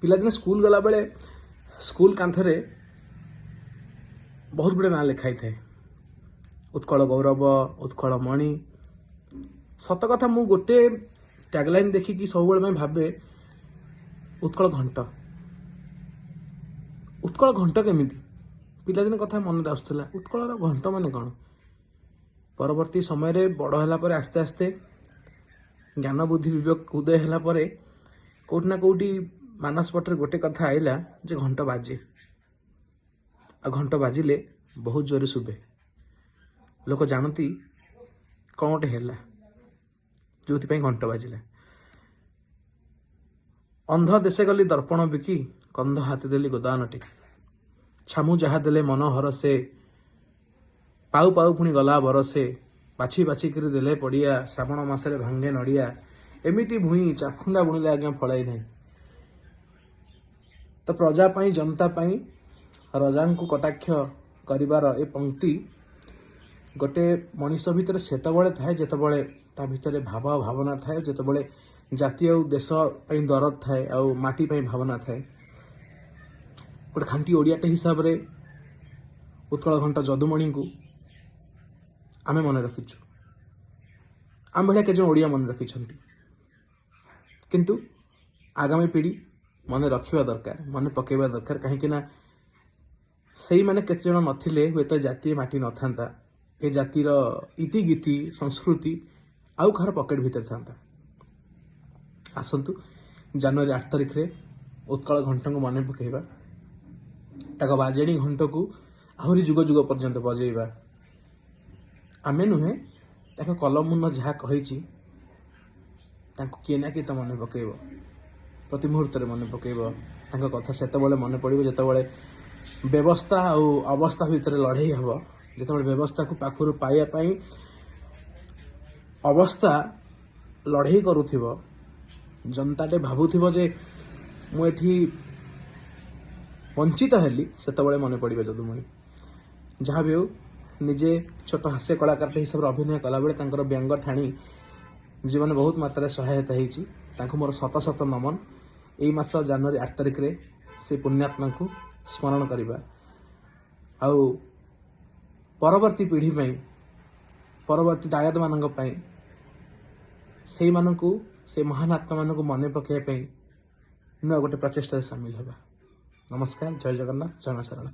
पिलादिने school गला बेले school कांथरे बहुत गुड़े ना लिखाई थाए उत्कल गौरव उत्कल मणि सत कथा मु गोटे टैगलाइन देखिकी सब भावे उत्कल घंट केमिति पिलादिन कथा मन आसुला उत्कल घंट माने कौन परवर्ती समय रे बड़ है आस्ते आस्ते ज्ञान बुद्धि विवेक उदय है कौटि ना कौटि मानस पटर गोटे कथा आईला जे घंट बाजे आ घंट बाजिले बहुत जोरे शुभे लोक जानती कौन गोटे है जो घंट बाजिला अंध देशे गली दर्पण बिकी कंध हाथी देली गोदान टेकी छामु जहा देले मन हरसे पाऊ पाऊ पुणी गला बरसे बाछी बाछी कर देले पड़िया श्रावण मासरे भांगे नड़िया एमिति भूई चाखुंडा बुणिले आज्ञा फलाई नहीं तो प्रजा पाई जनता पाई रजा को कटाक्ष करिवार ए पंक्ति गोटे मनीष भितर सेतबळे थाए जेतबळे ता भितर भाव भावना थाए जेतबळे जातीय देश पाई दरद थाए आ माटी पाई भावना थाए गोटे खांटी ओडियाटे हिसाब रे उत्कल घंट जदुमणि को आमे मन रखिछु आम भाया के ओडिया मन रखिछंती किंतु आगामी पीढ़ी मन रखा दरकार मन पकेबा दरकार कहीं से मैंने केते जन नथिले हुए तो जातीय माटी न था ए जातिर इति गीति संस्कृति आउ खार पकेट भीतर था आसतु जनवरी 8 तारिख रे उत्कल घंट को मन पकेबा ताक बाजेणी घंट को आहरी जुग जुग पर्यंत बजेबा आमे नुहे ताक कलमुन जहाँ कही किए ना कि तो मन पकेब प्रति मुहूर्त मन पकेब कथा से मन पड़ो जितेबाला व्यवस्था आ अवस्था भितर लड़े हम जो व्यवस्था को पाखर पाइबापी अवस्था लड़े करुव जनताटे भावुव जे मुझे वंचित हेली से मन पड़े जदुमणि जहाँ भी हो निजे छोट हास्य कलाकार हिसाब से अभिनय कला बेले व्यंग ठाणी जीवन बहुत मात्रा सहायता होती मोर शत शत नमन यही मास जनवरी 8 तारिख रे से पुण्यात्मा को स्मरण करवा आउ परवर्ती पीढ़ी परवर्ती दायाद मानक से मानकु से महान आत्मा मानक मन पकड़ नुआ गोटे प्रचेषा सामिल होगा। नमस्कार, जय जगन्नाथ, जय मां शारला।